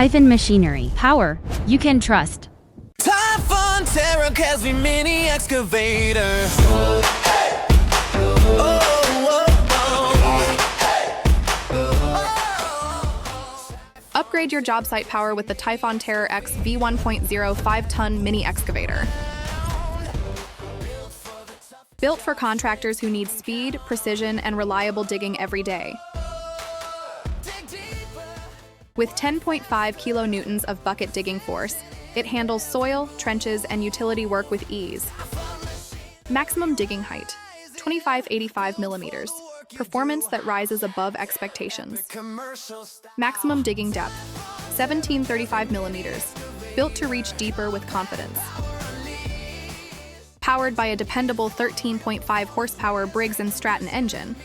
Typhon Machinery. Power you can trust. Typhon Terra Casby Mini Excavator. Oh, oh, oh. Upgrade your job site power with the Typhon Terra X V1.0 5-ton mini excavator. Built for contractors who need speed, precision, and reliable digging every day. With 10.5 kilonewtons of bucket digging force, it handles soil, trenches, and utility work with ease. Maximum digging height, 2585 millimeters. Performance that rises above expectations. Maximum digging depth, 1735 millimeters. Built to reach deeper with confidence. Powered by a dependable 13.5 horsepower Briggs Stratton engine,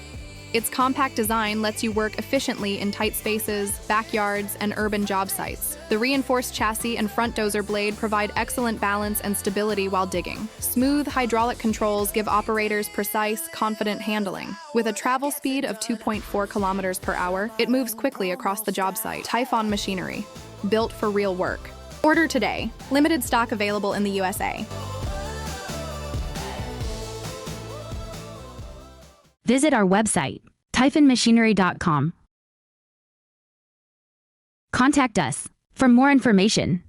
its compact design lets you work efficiently in tight spaces, backyards, and urban job sites. The reinforced chassis and front dozer blade provide excellent balance and stability while digging. Smooth hydraulic controls give operators precise, confident handling. With a travel speed of 2.4 kilometers per hour, it moves quickly across the job site. Typhon Machinery, built for real work. Order today. Limited stock available in the USA. Visit our website, typhonmachinery.com. Contact us for more information.